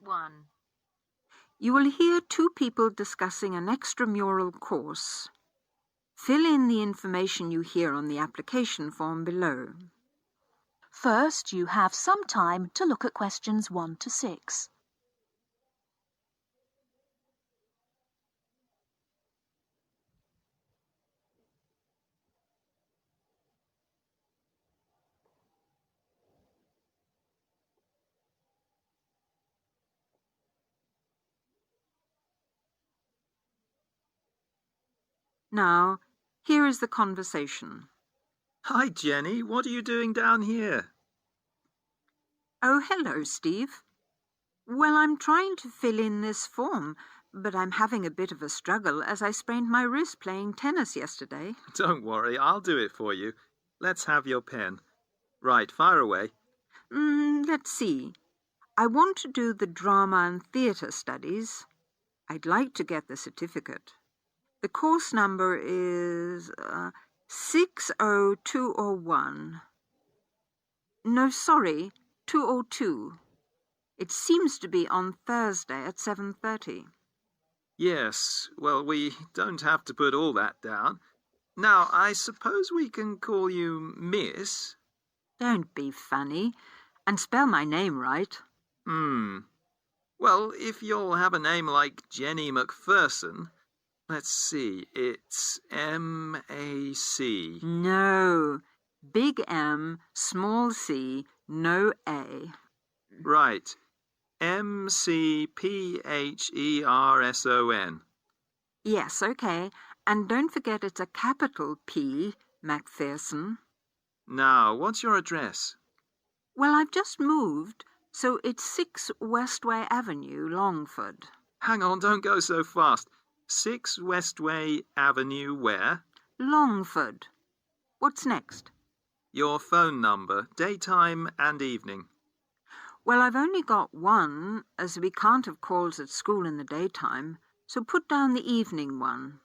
1. You will hear two people discussing an extramural course. Fill in the information you hear on the application form below. First, you have some time to look at questions 1 to 6. Now, here is the conversation. Hi, Jenny. What are you doing down here? Oh, hello, Steve. Well, I'm trying to fill in this form, but I'm having a bit of a struggle as I sprained my wrist playing tennis yesterday. Don't worry, I'll do it for you. Let's have your pen. Right, fire away. Let's see. I want to do the drama and theatre studies. I'd like to get the certificate. The course number is 60201. No, sorry, 202. It seems to be on Thursday at 7:30. Yes, well, we don't have to put all that down. Now, I suppose we can call you Miss? Don't be funny, and spell my name right. Well, if you'll have a name like Jenny McPherson, let's see, it's M-A-C. No, big M, small c, no A. Right, M-C-P-H-E-R-S-O-N. Yes, okay, and don't forget it's a capital P, McPherson. Now, what's your address? Well, I've just moved, so it's 6 Westway Avenue, Longford. Hang on, don't go so fast. 6 Westway Avenue where? Longford. What's next? Your phone number, daytime and evening. Well, I've only got one, as we can't have calls at school in the daytime, so put down the evening one.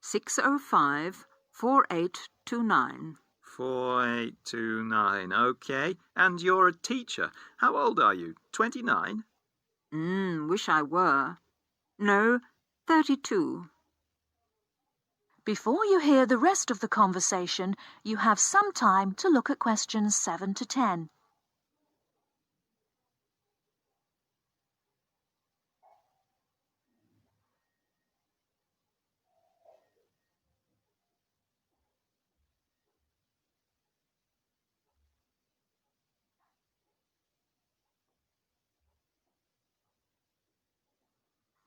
605-4829. 4829, okay. And you're a teacher. How old are you? 29? Wish I were. No, 32. Before you hear the rest of the conversation, you have some time to look at questions 7 to 10.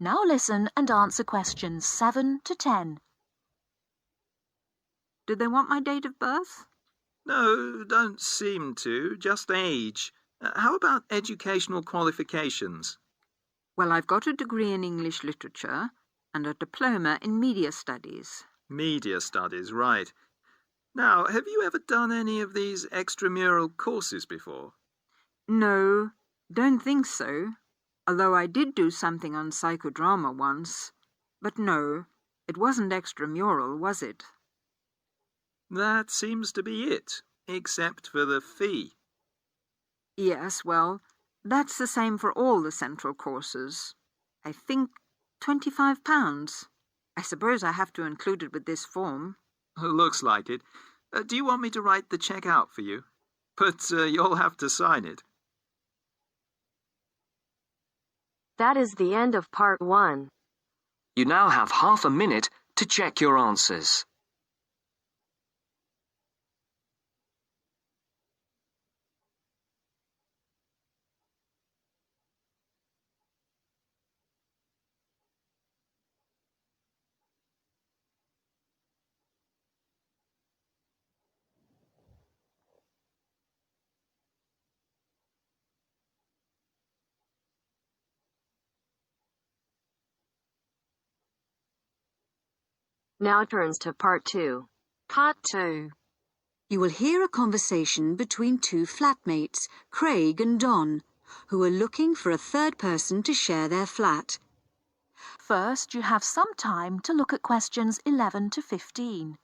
Now listen and answer questions 7 to 10. Do they want my date of birth? No, don't seem to. Just age. How about educational qualifications? Well, I've got a degree in English literature and a diploma in media studies. Media studies, right. Now, have you ever done any of these extramural courses before? No, don't think so. Although I did do something on psychodrama once. But no, it wasn't extramural, was it? That seems to be it, except for the fee. Yes, well, that's the same for all the central courses. I think £25. I suppose I have to include it with this form. Looks like it. Do you want me to write the cheque out for you? But you'll have to sign it. That is the end of part 1. You now have half a minute to check your answers. Now turns to part 2. Part 2. You will hear a conversation between two flatmates, Craig and Don, who are looking for a third person to share their flat. First, you have some time to look at questions 11 to 15.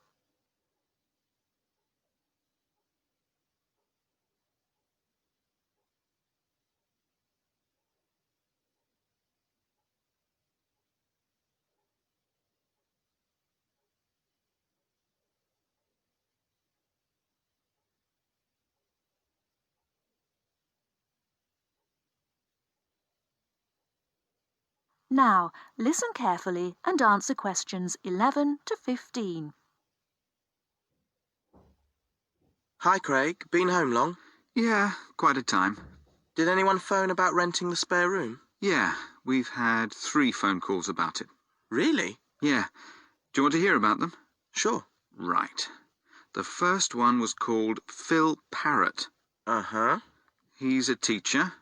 Now, listen carefully and answer questions 11 to 15. Hi, Craig. Been home long? Yeah, quite a time. Did anyone phone about renting the spare room? Yeah, we've had 3 phone calls about it. Really? Yeah. Do you want to hear about them? Sure. Right. The first one was called Phil Parrott. Uh-huh. He's a teacher.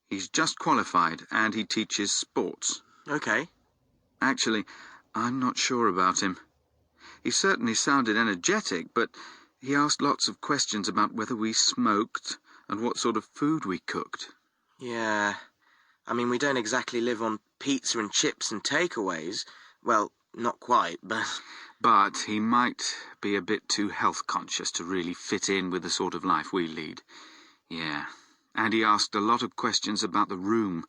He's just qualified and he teaches sports. Okay. Actually, I'm not sure about him. He certainly sounded energetic, but he asked lots of questions about whether we smoked and what sort of food we cooked. Yeah. I mean, we don't exactly live on pizza and chips and takeaways. Well, not quite, but... But he might be a bit too health conscious to really fit in with the sort of life we lead. Yeah. And he asked a lot of questions about the room.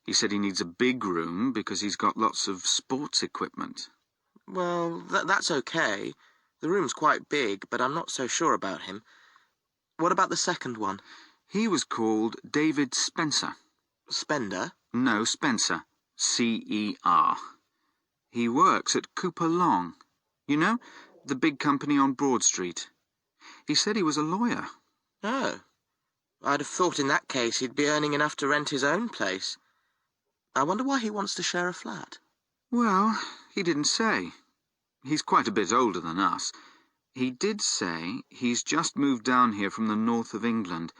He said he needs a big room because he's got lots of sports equipment. Well, that's okay. The room's quite big, but I'm not so sure about him. What about the second one? He was called David Spencer. Spender? No, Spencer. C-E-R. He works at Cooper Long. You know, the big company on Broad Street. He said he was a lawyer. Oh. I'd have thought in that case he'd be earning enough to rent his own place. I wonder why he wants to share a flat. Well, he didn't say. He's quite a bit older than us. He did say he's just moved down here from the north of England.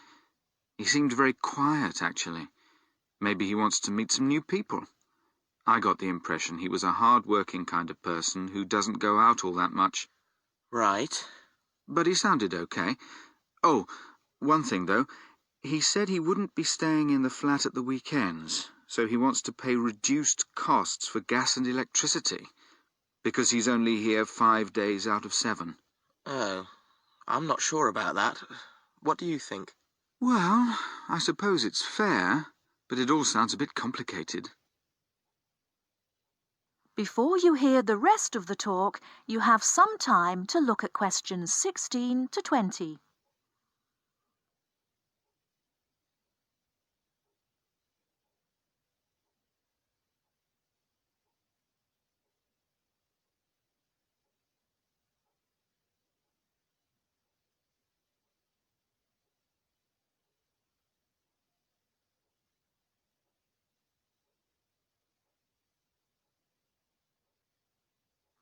He seemed very quiet, actually. Maybe he wants to meet some new people. I got the impression he was a hard-working kind of person who doesn't go out all that much. Right. But he sounded okay. Oh, one thing, though. He said he wouldn't be staying in the flat at the weekends, so he wants to pay reduced costs for gas and electricity, because he's only here 5 days out of 7. Oh, I'm not sure about that. What do you think? Well, I suppose it's fair, but it all sounds a bit complicated. Before you hear the rest of the talk, you have some time to look at questions 16 to 20.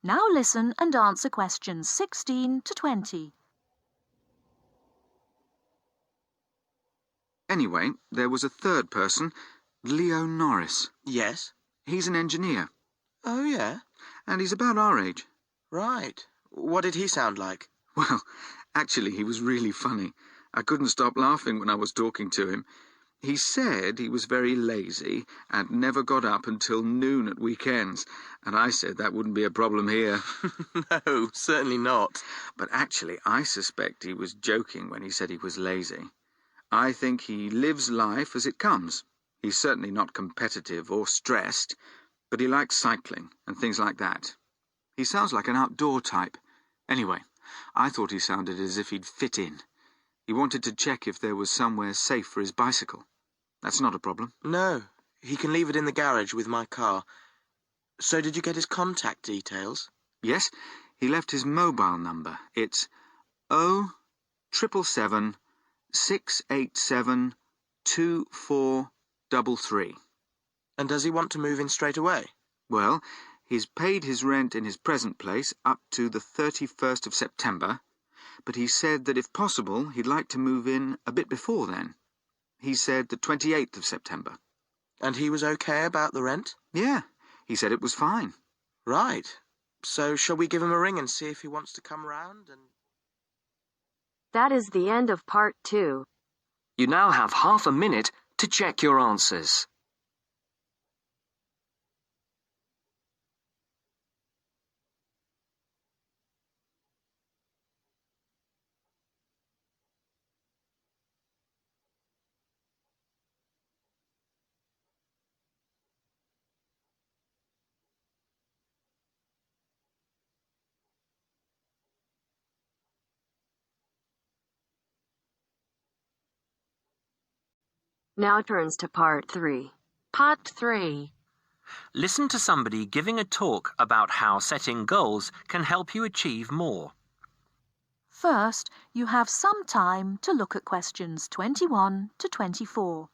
Now listen and answer questions 16 to 20. Anyway, there was a third person, Leo Norris. Yes? He's an engineer, Oh, yeah? and he's about our age. Right. What did he sound like? Well, actually, he was really funny. I couldn't stop laughing when I was talking to him. He said he was very lazy and never got up until noon at weekends, and I said that wouldn't be a problem here. No, certainly not. But actually, I suspect he was joking when he said he was lazy. I think he lives life as it comes. He's certainly not competitive or stressed, but he likes cycling and things like that. He sounds like an outdoor type. Anyway, I thought he sounded as if he'd fit in. He wanted to check if there was somewhere safe for his bicycle. That's not a problem. No, he can leave it in the garage with my car. So did you get his contact details? Yes, he left his mobile number. It's 0777 687 2433. And does he want to move in straight away? Well, he's paid his rent in his present place up to the 31st of September, but he said that if possible, he'd like to move in a bit before then. He said the 28th of September. And he was okay about the rent? Yeah, he said it was fine. Right. So shall we give him a ring and see if he wants to come round and... That is the end of part 2. You now have half a minute to check your answers. Now turns to part 3. Part 3. Listen to somebody giving a talk about how setting goals can help you achieve more. First, you have some time to look at questions 21 to 24.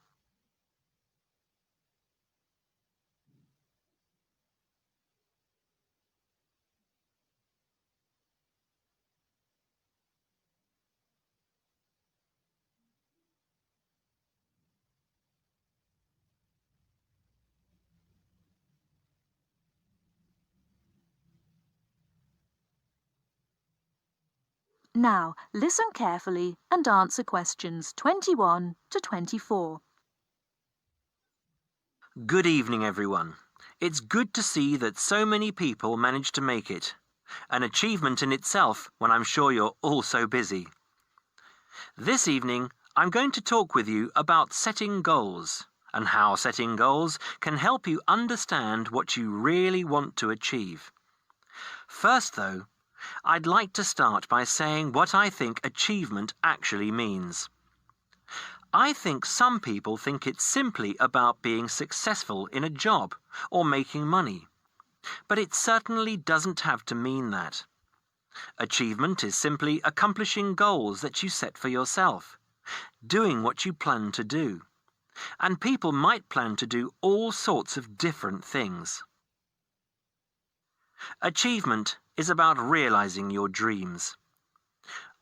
Now, listen carefully and answer questions 21 to 24. Good evening, everyone. It's good to see that so many people managed to make it. An achievement in itself when I'm sure you're all so busy. This evening, I'm going to talk with you about setting goals and how setting goals can help you understand what you really want to achieve. First, though, I'd like to start by saying what I think achievement actually means. I think some people think it's simply about being successful in a job or making money, but it certainly doesn't have to mean that. Achievement is simply accomplishing goals that you set for yourself, doing what you plan to do, and people might plan to do all sorts of different things. Achievement is about realizing your dreams.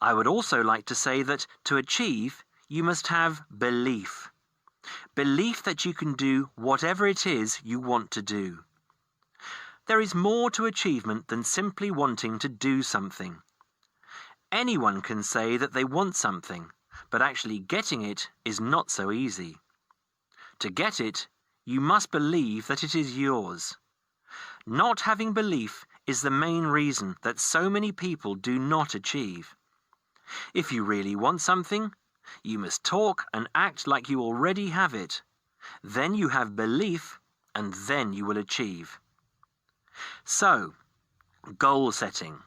I would also like to say that to achieve, you must have belief. Belief that you can do whatever it is you want to do. There is more to achievement than simply wanting to do something. Anyone can say that they want something, but actually getting it is not so easy. To get it, you must believe that it is yours. Not having belief is the main reason that so many people do not achieve. If you really want something, you must talk and act like you already have it. Then you have belief, and then you will achieve. So, goal setting.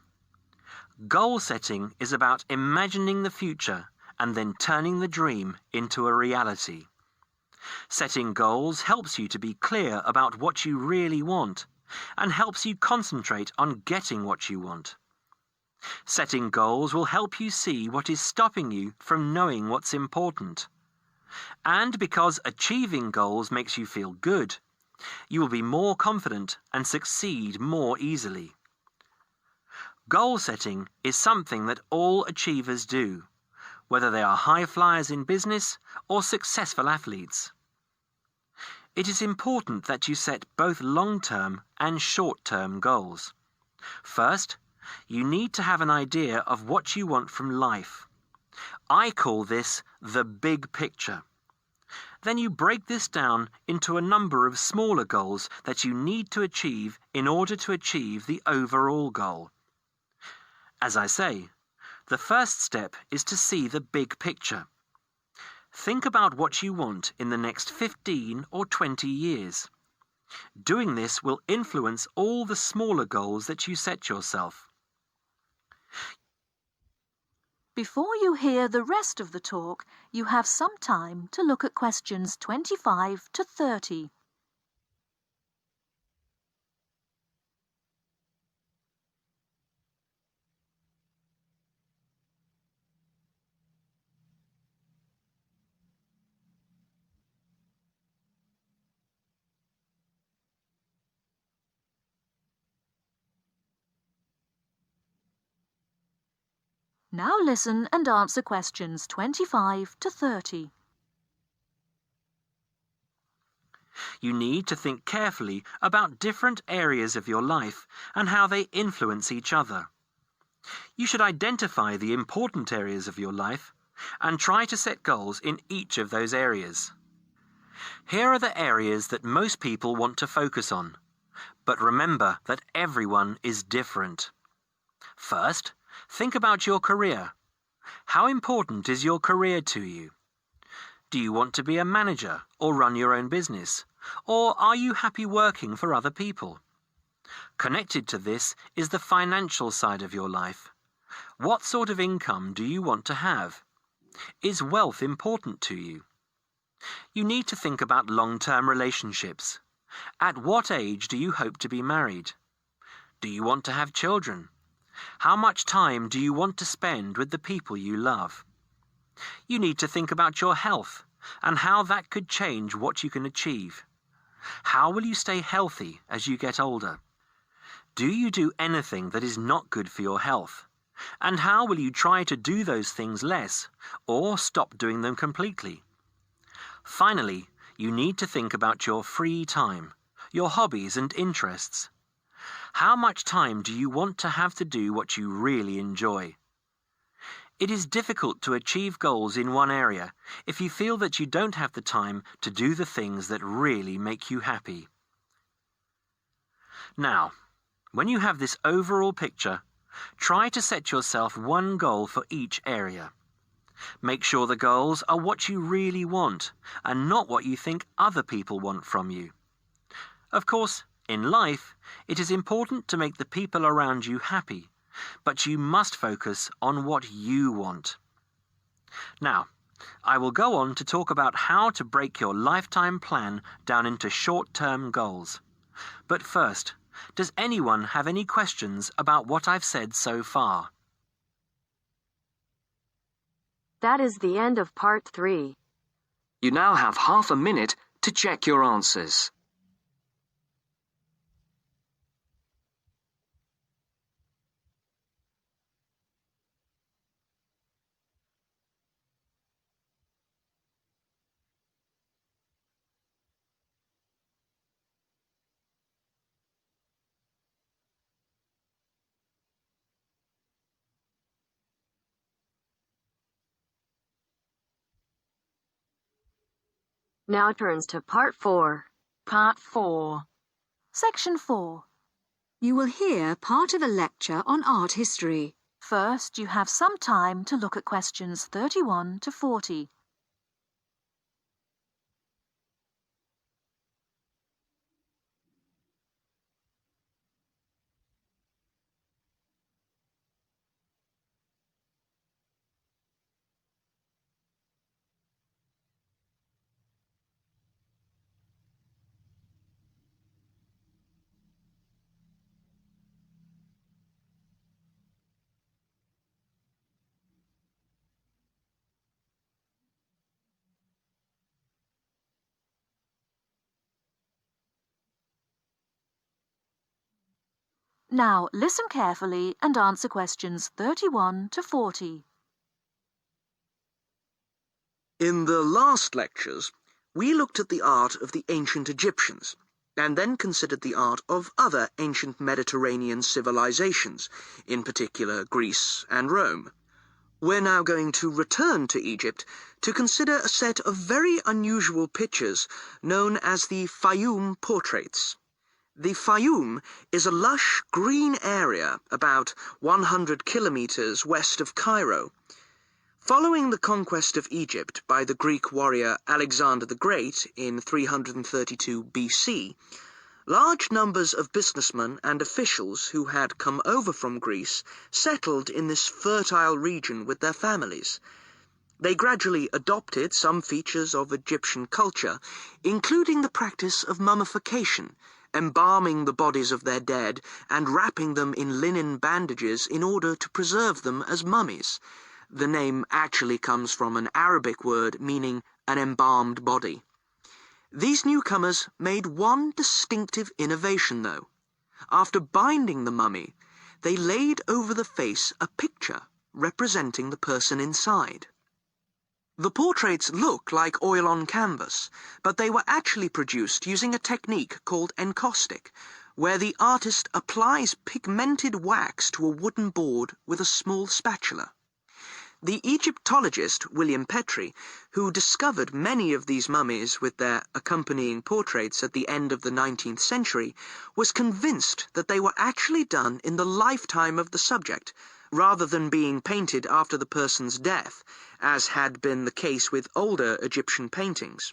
Goal setting is about imagining the future and then turning the dream into a reality. Setting goals helps you to be clear about what you really want and helps you concentrate on getting what you want. Setting goals will help you see what is stopping you from knowing what's important. And because achieving goals makes you feel good, you will be more confident and succeed more easily. Goal setting is something that all achievers do, whether they are high flyers in business or successful athletes. It is important that you set both long-term and short-term goals. First, you need to have an idea of what you want from life. I call this the big picture. Then you break this down into a number of smaller goals that you need to achieve in order to achieve the overall goal. As I say, the first step is to see the big picture. Think about what you want in the next 15 or 20 years. Doing this will influence all the smaller goals that you set yourself. Before you hear the rest of the talk, you have some time to look at questions 25 to 30. Now listen and answer questions 25 to 30. You need to think carefully about different areas of your life and how they influence each other. You should identify the important areas of your life and try to set goals in each of those areas. Here are the areas that most people want to focus on, but remember that everyone is different. First, think about your career. How important is your career to you? Do you want to be a manager or run your own business? Or are you happy working for other people? Connected to this is the financial side of your life. What sort of income do you want to have? Is wealth important to you? You need to think about long-term relationships. At what age do you hope to be married? Do you want to have children? How much time do you want to spend with the people you love? You need to think about your health and how that could change what you can achieve. How will you stay healthy as you get older? Do you do anything that is not good for your health? And how will you try to do those things less or stop doing them completely? Finally, you need to think about your free time, your hobbies and interests. How much time do you want to have to do what you really enjoy? It is difficult to achieve goals in one area if you feel that you don't have the time to do the things that really make you happy. Now, when you have this overall picture, try to set yourself one goal for each area. Make sure the goals are what you really want and not what you think other people want from you. Of course, in life, it is important to make the people around you happy, but you must focus on what you want. Now, I will go on to talk about how to break your lifetime plan down into short-term goals. But first, does anyone have any questions about what I've said so far? That is the end of part 3. You now have half a minute to check your answers. Now turns to part 4. Part 4. Section 4. You will hear part of a lecture on art history. First, you have some time to look at questions 31 to 40. Now, listen carefully and answer questions 31 to 40. In the last lectures, we looked at the art of the ancient Egyptians, and then considered the art of other ancient Mediterranean civilizations, in particular Greece and Rome. We're now going to return to Egypt to consider a set of very unusual pictures known as the Fayum portraits. The Fayum is a lush green area about 100 kilometers west of Cairo. Following the conquest of Egypt by the Greek warrior Alexander the Great in 332 BC, large numbers of businessmen and officials who had come over from Greece settled in this fertile region with their families. They gradually adopted some features of Egyptian culture, including the practice of mummification, embalming the bodies of their dead and wrapping them in linen bandages in order to preserve them as mummies. The name actually comes from an Arabic word meaning an embalmed body. These newcomers made one distinctive innovation, though. After binding the mummy, they laid over the face a picture representing the person inside. The portraits look like oil on canvas, but they were actually produced using a technique called encaustic, where the artist applies pigmented wax to a wooden board with a small spatula. The Egyptologist William Petrie, who discovered many of these mummies with their accompanying portraits at the end of the 19th century, was convinced that they were actually done in the lifetime of the subject, rather than being painted after the person's death, as had been the case with older Egyptian paintings.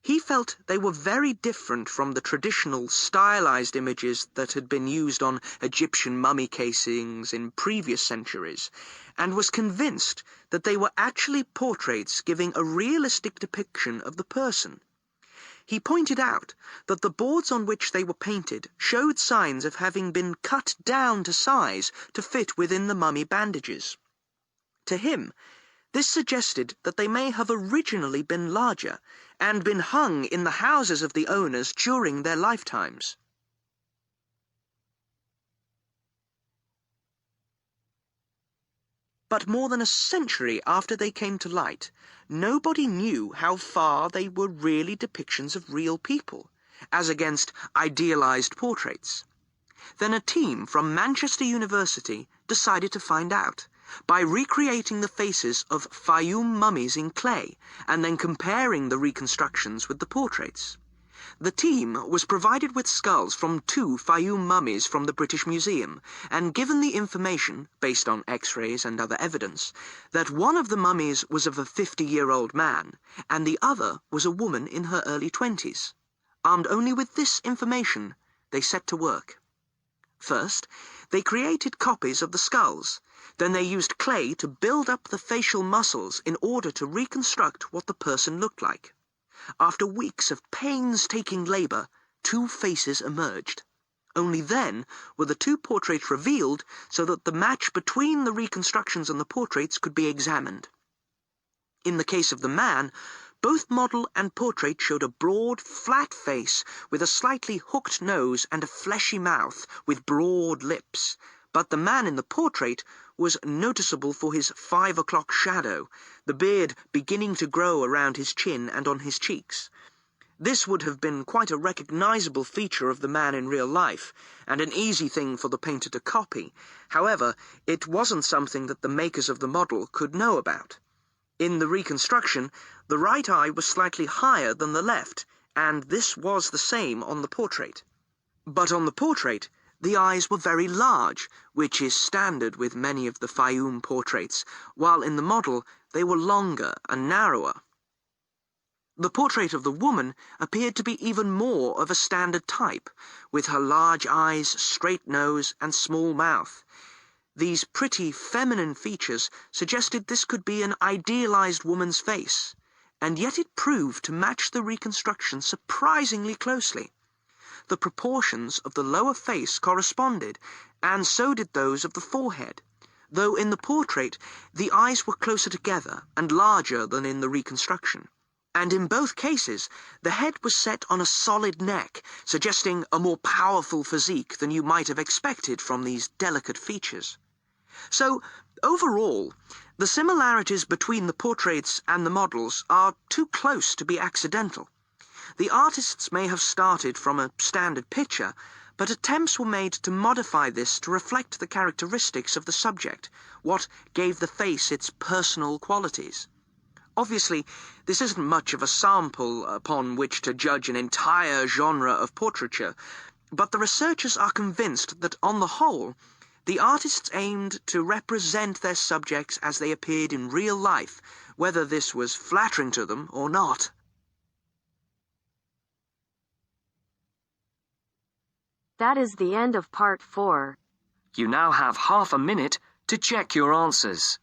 He felt they were very different from the traditional stylized images that had been used on Egyptian mummy casings in previous centuries, and was convinced that they were actually portraits giving a realistic depiction of the person. He pointed out that the boards on which they were painted showed signs of having been cut down to size to fit within the mummy bandages. To him, this suggested that they may have originally been larger and been hung in the houses of the owners during their lifetimes. But more than a century after they came to light, nobody knew how far they were really depictions of real people, as against idealized portraits. Then a team from Manchester University decided to find out, by recreating the faces of Fayum mummies in clay, and then comparing the reconstructions with the portraits. The team was provided with skulls from 2 Fayum mummies from the British Museum, and given the information, based on X-rays and other evidence, that one of the mummies was of a 50-year-old man, and the other was a woman in her early 20s. Armed only with this information, they set to work. First, they created copies of the skulls. Then they used clay to build up the facial muscles in order to reconstruct what the person looked like. After weeks of painstaking labor, 2 faces emerged. Only then were the 2 portraits revealed so that the match between the reconstructions and the portraits could be examined. In the case of the man, both model and portrait showed a broad, flat face with a slightly hooked nose and a fleshy mouth with broad lips. But the man in the portrait was noticeable for his 5 o'clock shadow, the beard beginning to grow around his chin and on his cheeks. This would have been quite a recognizable feature of the man in real life, and an easy thing for the painter to copy. However, it wasn't something that the makers of the model could know about. In the reconstruction, the right eye was slightly higher than the left, and this was the same on the portrait. But on the portrait, the eyes were very large, which is standard with many of the Fayum portraits, while in the model they were longer and narrower. The portrait of the woman appeared to be even more of a standard type, with her large eyes, straight nose, and small mouth. These pretty feminine features suggested this could be an idealized woman's face, and yet it proved to match the reconstruction surprisingly closely. The proportions of the lower face corresponded, and so did those of the forehead, though in the portrait the eyes were closer together and larger than in the reconstruction. And in both cases, the head was set on a solid neck, suggesting a more powerful physique than you might have expected from these delicate features. So, overall, the similarities between the portraits and the models are too close to be accidental. The artists may have started from a standard picture, but attempts were made to modify this to reflect the characteristics of the subject, what gave the face its personal qualities. Obviously, this isn't much of a sample upon which to judge an entire genre of portraiture, but the researchers are convinced that, on the whole, the artists aimed to represent their subjects as they appeared in real life, whether this was flattering to them or not. That is the end of part 4. You now have half a minute to check your answers.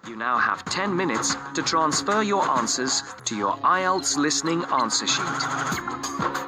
You now have 10 minutes to transfer your answers to your IELTS listening answer sheet.